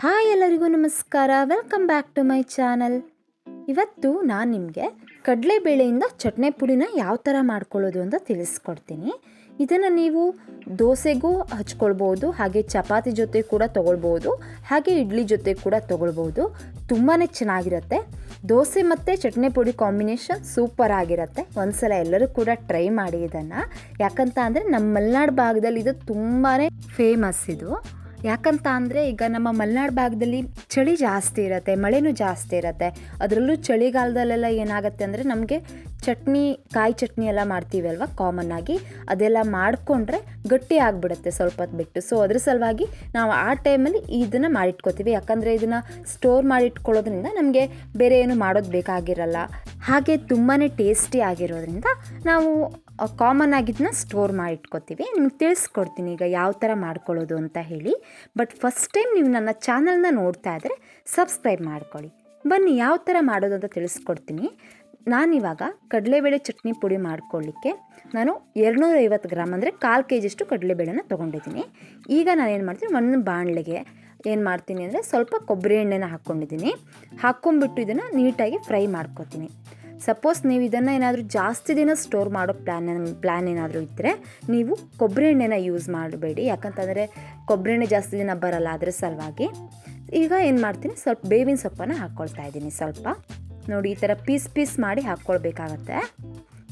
Hi ಎಲ್ಲರಿಗೂ ನಮಸ್ಕಾರ, welcome back to my channel. ಇವತ್ತು ನಾನು ನಿಮಗೆ ಕಡಲೆಬೇಳೆಯಿಂದ ಚಟ್ನಿ ಪುಡಿನ ಯಾವ ಥರ ಮಾಡ್ಕೊಳ್ಳೋದು ಅಂತ ತಿಳಿಸ್ಕೊಡ್ತೀನಿ. ಇದನ್ನು ನೀವು ದೋಸೆಗೂ ಹಚ್ಕೊಳ್ಬೋದು, ಹಾಗೆ ಚಪಾತಿ ಜೊತೆ ಕೂಡ ತೊಗೊಳ್ಬೋದು, ಹಾಗೆ ಇಡ್ಲಿ ಜೊತೆ ಕೂಡ ತೊಗೊಳ್ಬೋದು. ತುಂಬಾ ಚೆನ್ನಾಗಿರುತ್ತೆ. ದೋಸೆ ಮತ್ತು ಚಟ್ನಿ ಪುಡಿ ಕಾಂಬಿನೇಷನ್ ಸೂಪರ್ ಆಗಿರುತ್ತೆ. ಒಂದ್ಸಲ ಎಲ್ಲರೂ ಕೂಡ ಟ್ರೈ ಮಾಡಿ ಇದನ್ನು. ಯಾಕಂತ ಅಂದರೆ ನಮ್ಮ ಮಲೆನಾಡು ಭಾಗದಲ್ಲಿ ಇದು ತುಂಬಾ ಫೇಮಸ್ ಇದು. ಯಾಕಂತ ಅಂದರೆ ಈಗ ನಮ್ಮ ಮಲೆನಾಡು ಭಾಗದಲ್ಲಿ ಚಳಿ ಜಾಸ್ತಿ ಇರುತ್ತೆ, ಮಳೆನೂ ಜಾಸ್ತಿ ಇರುತ್ತೆ. ಅದರಲ್ಲೂ ಚಳಿಗಾಲದಲ್ಲೆಲ್ಲ ಏನಾಗುತ್ತೆ ಅಂದರೆ ನಮಗೆ ಕಾಯಿ ಚಟ್ನಿ ಎಲ್ಲ ಮಾಡ್ತೀವಿ ಅಲ್ವಾ, ಕಾಮನ್ ಆಗಿ ಅದೆಲ್ಲ ಮಾಡಿಕೊಂಡ್ರೆ ಗಟ್ಟಿ ಆಗಿಬಿಡುತ್ತೆ ಸ್ವಲ್ಪ ಹೊತ್ತು ಬಿಟ್ಟು. ಸೊ ಅದ್ರ ಸಲುವಾಗಿ ನಾವು ಆ ಟೈಮಲ್ಲಿ ಇದನ್ನು ಮಾಡಿಟ್ಕೋತೀವಿ. ಯಾಕಂದರೆ ಇದನ್ನು ಸ್ಟೋರ್ ಮಾಡಿಟ್ಕೊಳ್ಳೋದ್ರಿಂದ ನಮಗೆ ಬೇರೆ ಏನು ಮಾಡೋದು ಬೇಕಾಗಿರಲ್ಲ, ಹಾಗೆ ತುಂಬಾ ಟೇಸ್ಟಿ ಆಗಿರೋದ್ರಿಂದ ನಾವು ಕಾಮನ್ ಆಗಿದ್ದನ್ನ ಸ್ಟೋರ್ ಮಾಡಿಟ್ಕೋತೀವಿ. ನಿಮ್ಗೆ ತಿಳಿಸ್ಕೊಡ್ತೀನಿ ಈಗ ಯಾವ ಥರ ಮಾಡ್ಕೊಳ್ಳೋದು ಅಂತ ಹೇಳಿ. ಬಟ್ ಫಸ್ಟ್ ಟೈಮ್ ನೀವು ನನ್ನ ಚಾನಲ್ನ ನೋಡ್ತಾ ಇದ್ದರೆ ಸಬ್ಸ್ಕ್ರೈಬ್ ಮಾಡ್ಕೊಳ್ಳಿ. ಬನ್ನಿ ಯಾವ ಥರ ಮಾಡೋದು ಅಂತ ತಿಳಿಸ್ಕೊಡ್ತೀನಿ. ನಾನಿವಾಗ ಕಡಲೆಬೇಳೆ ಚಟ್ನಿ ಪುಡಿ ಮಾಡ್ಕೊಳ್ಳಿಕ್ಕೆ ನಾನು 250 ಗ್ರಾಮ್ ಅಂದರೆ 1/4 kg ಕಡಲೆಬೇಳೆನ ತೊಗೊಂಡಿದ್ದೀನಿ. ಈಗ ನಾನೇನು ಮಾಡ್ತೀನಿ, ಒಂದು ಬಾಣಲೆಗೆ ಏನು ಮಾಡ್ತೀನಿ ಅಂದರೆ ಸ್ವಲ್ಪ ಕೊಬ್ಬರಿ ಎಣ್ಣೆನ ಹಾಕ್ಕೊಂಡಿದ್ದೀನಿ. ಹಾಕ್ಕೊಂಬಿಟ್ಟು ಇದನ್ನು ನೀಟಾಗಿ ಫ್ರೈ ಮಾಡ್ಕೊತೀನಿ. ಸಪೋಸ್ ನೀವು ಇದನ್ನು ಏನಾದರೂ ಜಾಸ್ತಿ ದಿನ ಸ್ಟೋರ್ ಮಾಡೋ ಪ್ಲ್ಯಾನ್ ಏನಾದರೂ ಇದ್ದರೆ ನೀವು ಕೊಬ್ಬರಿ ಎಣ್ಣೆನ ಯೂಸ್ ಮಾಡಬೇಡಿ. ಯಾಕಂತಂದರೆ ಕೊಬ್ಬರಿ ಎಣ್ಣೆ ಜಾಸ್ತಿ ದಿನ ಬರಲ್ಲ, ಅದರ ಸಲುವಾಗಿ. ಈಗ ಏನು ಮಾಡ್ತೀನಿ, ಸ್ವಲ್ಪ ಬೇವಿನ ಸೊಪ್ಪನ್ನು ಹಾಕ್ಕೊಳ್ತಾ ಇದ್ದೀನಿ. ಸ್ವಲ್ಪ ನೋಡಿ, ಈ ಥರ ಪೀಸ್ ಮಾಡಿ ಹಾಕ್ಕೊಳ್ಬೇಕಾಗತ್ತೆ.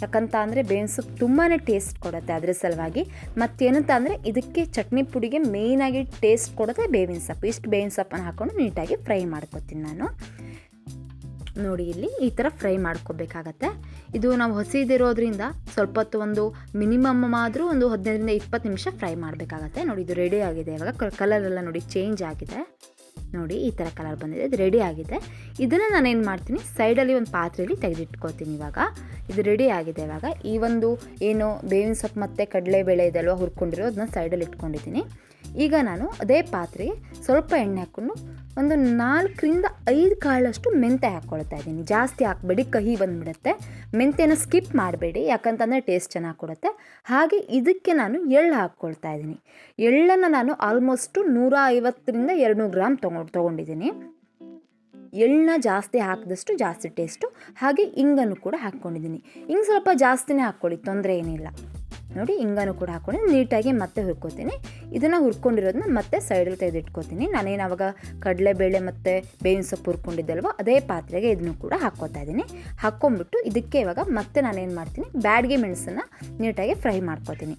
ಯಾಕಂತ ಅಂದರೆ ಬೇವಿನ ಸೊಪ್ಪು ತುಂಬಾ ಟೇಸ್ಟ್ ಕೊಡುತ್ತೆ, ಅದರ ಸಲುವಾಗಿ. ಮತ್ತೇನಂತ ಅಂದರೆ ಇದಕ್ಕೆ ಚಟ್ನಿ ಪುಡಿಗೆ ಮೇಯ್ನಾಗಿ ಟೇಸ್ಟ್ ಕೊಡುತ್ತೆ ಬೇವಿನ ಸೊಪ್ಪು. ಇಷ್ಟು ಬೇವಿನ ಸೊಪ್ಪನ್ನು ಹಾಕ್ಕೊಂಡು ನೀಟಾಗಿ ಫ್ರೈ ಮಾಡ್ಕೊತೀನಿ ನಾನು. ನೋಡಿ, ಇಲ್ಲಿ ಈ ಥರ ಫ್ರೈ ಮಾಡ್ಕೋಬೇಕಾಗತ್ತೆ. ಇದು ನಾವು ಹಸಿದಿರೋದ್ರಿಂದ ಸ್ವಲ್ಪ ಹೊತ್ತು, ಒಂದು ಮಿನಿಮಮ್ ಆದರೂ ಒಂದು 15ರಿಂದ 20 ನಿಮಿಷ ಫ್ರೈ ಮಾಡಬೇಕಾಗತ್ತೆ. ನೋಡಿ, ಇದು ರೆಡಿ ಆಗಿದೆ. ಇವಾಗ ಕಲರೆಲ್ಲ ನೋಡಿ ಚೇಂಜ್ ಆಗಿದೆ. ನೋಡಿ, ಈ ಥರ ಕಲರ್ ಬಂದಿದೆ, ಇದು ರೆಡಿ ಆಗಿದೆ. ಇದನ್ನು ನಾನೇನು ಮಾಡ್ತೀನಿ, ಸೈಡಲ್ಲಿ ಒಂದು ಪಾತ್ರೆಯಲ್ಲಿ ತೆಗೆದಿಟ್ಕೋತೀನಿ. ಇವಾಗ ಇದು ರೆಡಿ ಆಗಿದೆ. ಇವಾಗ ಈ ಒಂದು ಏನು ಬೇವಿನ ಸೊಪ್ಪು ಮತ್ತು ಕಡಲೆಬೇಳೆ ಇದೆಲ್ವ ಹುರ್ಕೊಂಡಿರೋ, ಅದನ್ನ ಸೈಡಲ್ಲಿ ಇಟ್ಕೊಂಡಿದ್ದೀನಿ. ಈಗ ನಾನು ಅದೇ ಪಾತ್ರೆಗೆ ಸ್ವಲ್ಪ ಎಣ್ಣೆ ಹಾಕ್ಕೊಂಡು ಒಂದು 4ರಿಂದ 5 ಕಾಳಷ್ಟು ಮೆಂತ್ಯ ಹಾಕ್ಕೊಳ್ತಾ ಇದ್ದೀನಿ. ಜಾಸ್ತಿ ಹಾಕಬೇಡಿ, ಕಹಿ ಬಂದುಬಿಡುತ್ತೆ. ಮೆಂತ್ಯನ ಸ್ಕಿಪ್ ಮಾಡಬೇಡಿ, ಯಾಕಂತಂದರೆ ಟೇಸ್ಟ್ ಚೆನ್ನಾಗಿ ಕೊಡುತ್ತೆ. ಹಾಗೆ ಇದಕ್ಕೆ ನಾನು ಎಳ್ಳು ಹಾಕ್ಕೊಳ್ತಾ ಇದ್ದೀನಿ. ಎಳ್ಳನ್ನು ನಾನು ಆಲ್ಮೋಸ್ಟು 150ರಿಂದ 200 ಗ್ರಾಮ್ ತೊಗೊಂಡಿದ್ದೀನಿ. ಎಳ್ಳನ್ನ ಜಾಸ್ತಿ ಹಾಕಿದಷ್ಟು ಜಾಸ್ತಿ ಟೇಸ್ಟು. ಹಾಗೆ ಇಂಗನ್ನು ಕೂಡ ಹಾಕ್ಕೊಂಡಿದ್ದೀನಿ. ಹಿಂಗೆ ಸ್ವಲ್ಪ ಜಾಸ್ತಿನೇ ಹಾಕ್ಕೊಳ್ಳಿ, ತೊಂದರೆ ಏನಿಲ್ಲ. ನೋಡಿ, ಇಂಗನ್ನು ಕೂಡ ಹಾಕ್ಕೊಂಡು ನೀಟಾಗಿ ಮತ್ತೆ ಹುರ್ಕೋತೀನಿ. ಇದನ್ನು ಹುರ್ಕೊಂಡಿರೋದನ್ನ ಮತ್ತೆ ಸೈಡಲ್ಲಿ ತೆಗೆದಿಟ್ಕೋತೀನಿ. ನಾನೇನು ಆವಾಗ ಕಡಲೆಬೇಳೆ ಮತ್ತು ಬೇವಿನ ಸೊಪ್ಪು ಹುರ್ಕೊಂಡಿದ್ದಲ್ವ, ಅದೇ ಪಾತ್ರೆಗೆ ಇದನ್ನು ಕೂಡ ಹಾಕ್ಕೋತಾ ಇದ್ದೀನಿ. ಹಾಕ್ಕೊಂಬಿಟ್ಟು ಇದಕ್ಕೆ ಇವಾಗ ಮತ್ತೆ ನಾನೇನು ಮಾಡ್ತೀನಿ, ಬ್ಯಾಡಗಿ ಮೆಣಸನ್ನು ನೀಟಾಗಿ ಫ್ರೈ ಮಾಡ್ಕೋತೀನಿ.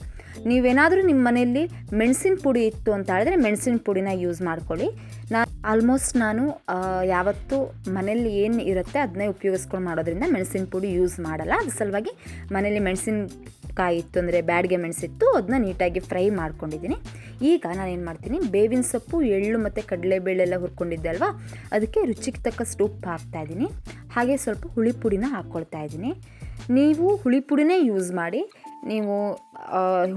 ನೀವೇನಾದರೂ ನಿಮ್ಮ ಮನೆಯಲ್ಲಿ ಮೆಣಸಿನ ಪುಡಿ ಇತ್ತು ಅಂತ ಹೇಳಿದ್ರೆ ಮೆಣಸಿನ ಪುಡಿನ ಯೂಸ್ ಮಾಡ್ಕೊಳ್ಳಿ. ನಾನು ಯಾವತ್ತೂ ಮನೇಲಿ ಏನು ಇರುತ್ತೆ ಅದನ್ನೇ ಉಪಯೋಗಿಸ್ಕೊಂಡು ಮಾಡೋದ್ರಿಂದ ಮೆಣಸಿನ ಪುಡಿ ಯೂಸ್ ಮಾಡಲ್ಲ. ಅದ್ರ ಸಲುವಾಗಿ ಮನೇಲಿ ಮೆಣಸಿನಕಾಯಿ ಇತ್ತು ಅಂದರೆ ಬ್ಯಾಡಗೆ ಮೆಣಸಿತ್ತು, ಅದನ್ನ ನೀಟಾಗಿ ಫ್ರೈ ಮಾಡ್ಕೊಂಡಿದ್ದೀನಿ. ಈಗ ನಾನೇನು ಮಾಡ್ತೀನಿ, ಬೇವಿನ ಸೊಪ್ಪು, ಎಳ್ಳು ಮತ್ತು ಕಡಲೆಬೇಳೆ ಎಲ್ಲ ಹುರ್ಕೊಂಡಿದ್ದೆ ಅಲ್ವಾ, ಅದಕ್ಕೆ ರುಚಿಗೆ ತಕ್ಕಷ್ಟು ಉಪ್ಪು ಹಾಕ್ತಾಯಿದ್ದೀನಿ. ಹಾಗೆ ಸ್ವಲ್ಪ ಹುಳಿ ಪುಡಿನ ಹಾಕ್ಕೊಳ್ತಾ ಇದ್ದೀನಿ. ನೀವು ಹುಳಿ ಪುಡಿನೇ ಯೂಸ್ ಮಾಡಿ. ನೀವು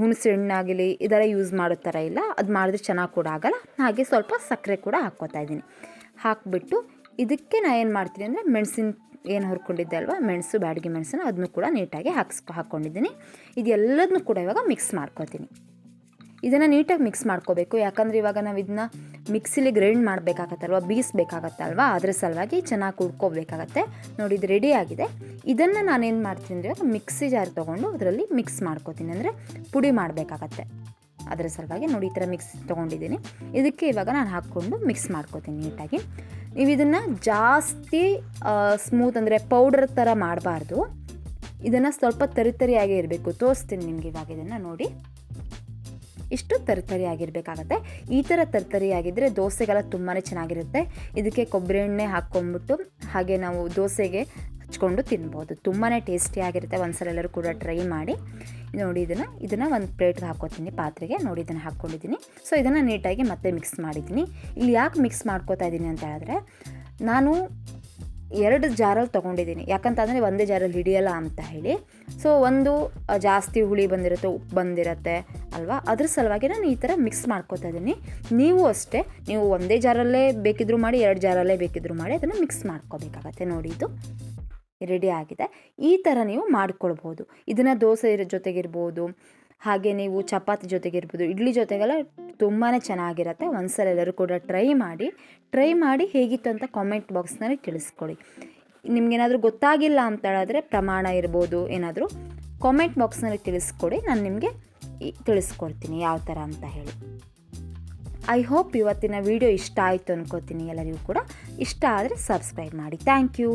ಹುಣಸೆ ಹಣ್ಣಾಗಲಿ ಇದೆಲ್ಲ ಯೂಸ್ ಮಾಡೋ ಥರ ಇಲ್ಲ, ಅದು ಮಾಡಿದ್ರೆ ಚೆನ್ನಾಗಿ ಕೂಡ ಆಗೋಲ್ಲ. ಹಾಗೆ ಸ್ವಲ್ಪ ಸಕ್ಕರೆ ಕೂಡ ಹಾಕ್ಕೋತಾ ಇದ್ದೀನಿ. ಹಾಕಿಬಿಟ್ಟು ಇದಕ್ಕೆ ನಾನು ಏನು ಮಾಡ್ತೀನಿ ಅಂದರೆ ಮೆಣಸಿನ ಏನು ಹುರ್ಕೊಂಡಿದ್ದೆ ಅಲ್ವಾ, ಮೆಣಸು, ಬ್ಯಾಡಗಿ ಮೆಣಸನ್ನು ಅದನ್ನು ಕೂಡ ನೀಟಾಗಿ ಹಾಕ್ಕೊಂಡಿದ್ದೀನಿ. ಇದೆಲ್ಲದನ್ನೂ ಕೂಡ ಇವಾಗ ಮಿಕ್ಸ್ ಮಾಡ್ಕೊತೀನಿ. ಇದನ್ನು ನೀಟಾಗಿ ಮಿಕ್ಸ್ ಮಾಡ್ಕೋಬೇಕು. ಯಾಕಂದರೆ ಇವಾಗ ನಾವು ಇದನ್ನ ಮಿಕ್ಸಿಲಿ ಗ್ರೈಂಡ್ ಮಾಡಬೇಕಾಗತ್ತಲ್ವ, ಬೀಸಬೇಕಾಗತ್ತಲ್ವ, ಅದರ ಸಲುವಾಗಿ ಚೆನ್ನಾಗಿ ಹುಡ್ಕೋಬೇಕಾಗತ್ತೆ. ನೋಡಿ, ಇದು ರೆಡಿ ಆಗಿದೆ. ಇದನ್ನು ನಾನೇನು ಮಾಡ್ತೀನಿ ಅಂದರೆ ಮಿಕ್ಸಿ ಜಾರ್ ತೊಗೊಂಡು ಅದರಲ್ಲಿ ಮಿಕ್ಸ್ ಮಾಡ್ಕೋತೀನಿ, ಅಂದರೆ ಪುಡಿ ಮಾಡಬೇಕಾಗತ್ತೆ. ಅದರ ಸಲುವಾಗಿ ನೋಡಿ, ಈ ಥರ ಮಿಕ್ಸ್ ತೊಗೊಂಡಿದ್ದೀನಿ. ಇದಕ್ಕೆ ಇವಾಗ ನಾನು ಹಾಕ್ಕೊಂಡು ಮಿಕ್ಸ್ ಮಾಡ್ಕೋತೀನಿ ನೀಟಾಗಿ. ನೀವು ಇದನ್ನು ಜಾಸ್ತಿ ಸ್ಮೂತ್ ಅಂದರೆ ಪೌಡರ್ ಥರ ಮಾಡಬಾರ್ದು. ಇದನ್ನು ಸ್ವಲ್ಪ ತರಿಯಾಗೇ ಇರಬೇಕು. ತೋರಿಸ್ತೀನಿ ನಿಮಗೆ ಇವಾಗ. ಇದನ್ನು ನೋಡಿ, ಇಷ್ಟು ತರಿಯಾಗಿರಬೇಕಾಗತ್ತೆ. ಈ ಥರ ತರಿಯಾಗಿದ್ದರೆ ದೋಸೆಗೆಲ್ಲ ತುಂಬಾ ಚೆನ್ನಾಗಿರುತ್ತೆ. ಇದಕ್ಕೆ ಕೊಬ್ಬರಿ ಎಣ್ಣೆ ಹಾಕ್ಕೊಂಡ್ಬಿಟ್ಟು ಹಾಗೆ ನಾವು ದೋಸೆಗೆ ಹಚ್ಕೊಂಡು ತಿನ್ಬೋದು. ತುಂಬಾ ಟೇಸ್ಟಿಯಾಗಿರುತ್ತೆ. ಒಂದ್ಸಲ ಎಲ್ಲರೂ ಕೂಡ ಟ್ರೈ ಮಾಡಿ. ನೋಡಿ, ಇದನ್ನು ಒಂದು ಪ್ಲೇಟ್ಗೆ ಹಾಕ್ಕೋತೀನಿ, ಪಾತ್ರೆಗೆ. ನೋಡಿ, ಇದನ್ನು ಹಾಕ್ಕೊಂಡಿದ್ದೀನಿ. ಸೊ ಇದನ್ನು ನೀಟಾಗಿ ಮತ್ತೆ ಮಿಕ್ಸ್ ಮಾಡಿದ್ದೀನಿ. ಇಲ್ಲಿ ಯಾಕೆ ಮಿಕ್ಸ್ ಮಾಡ್ಕೋತಾ ಇದ್ದೀನಿ ಅಂತ ಹೇಳಿದ್ರೆ, ನಾನು 2 ಜಾರಲ್ಲಿ ತೊಗೊಂಡಿದ್ದೀನಿ. ಯಾಕಂತಂದರೆ ಒಂದೇ ಜಾರಲ್ಲಿ ಹಿಡಿಯಲ್ಲ ಅಂತ ಹೇಳಿ. ಸೊ ಒಂದು ಜಾಸ್ತಿ ಹುಳಿ ಬಂದಿರುತ್ತೆ, ಉಪ್ಪು ಬಂದಿರುತ್ತೆ ಅಲ್ವಾ, ಅದ್ರ ಸಲುವಾಗಿ ನಾನು ಈ ಥರ ಮಿಕ್ಸ್ ಮಾಡ್ಕೋತಾ ಇದ್ದೀನಿ. ನೀವು ಅಷ್ಟೇ, ನೀವು ಒಂದೇ ಜಾರಲ್ಲೇ ಬೇಕಿದ್ರೂ ಮಾಡಿ, 2 ಜಾರಲ್ಲೇ ಬೇಕಿದ್ರೂ ಮಾಡಿ, ಅದನ್ನು ಮಿಕ್ಸ್ ಮಾಡ್ಕೋಬೇಕಾಗತ್ತೆ. ನೋಡಿ, ಇದು ರೆಡಿ ಆಗಿದೆ. ಈ ಥರ ನೀವು ಮಾಡ್ಕೊಳ್ಬೋದು. ಇದನ್ನು ದೋಸೆ ಜೊತೆಗಿರ್ಬೋದು, ಹಾಗೆ ನೀವು ಚಪಾತಿ ಜೊತೆಗಿರ್ಬೋದು, ಇಡ್ಲಿ ಜೊತೆಗೆಲ್ಲ ತುಂಬಾ ಚೆನ್ನಾಗಿರುತ್ತೆ. ಒಂದ್ಸಲ ಎಲ್ಲರೂ ಕೂಡ ಟ್ರೈ ಮಾಡಿ ಹೇಗಿತ್ತು ಅಂತ ಕಾಮೆಂಟ್ ಬಾಕ್ಸ್ನಲ್ಲಿ ತಿಳಿಸ್ಕೊಡಿ. ನಿಮಗೇನಾದರೂ ಗೊತ್ತಾಗಿಲ್ಲ ಅಂತ ಹೇಳಿದ್ರೆ ಪ್ರಮಾಣ ಇರ್ಬೋದು ಏನಾದರೂ ಕಾಮೆಂಟ್ ಬಾಕ್ಸ್ನಲ್ಲಿ ತಿಳಿಸ್ಕೊಡಿ, ನಾನು ನಿಮಗೆ ತಿಳಿಸ್ಕೊಡ್ತೀನಿ ಯಾವ ಥರ ಅಂತ ಹೇಳಿ. ಐ ಹೋಪ್ ಇವತ್ತಿನ ವಿಡಿಯೋ ಇಷ್ಟ ಆಯಿತು ಅನ್ಕೋತೀನಿ. ಎಲ್ಲರಿಗೂ ಕೂಡ ಇಷ್ಟ ಆದರೆ ಸಬ್ಸ್ಕ್ರೈಬ್ ಮಾಡಿ. Thank you.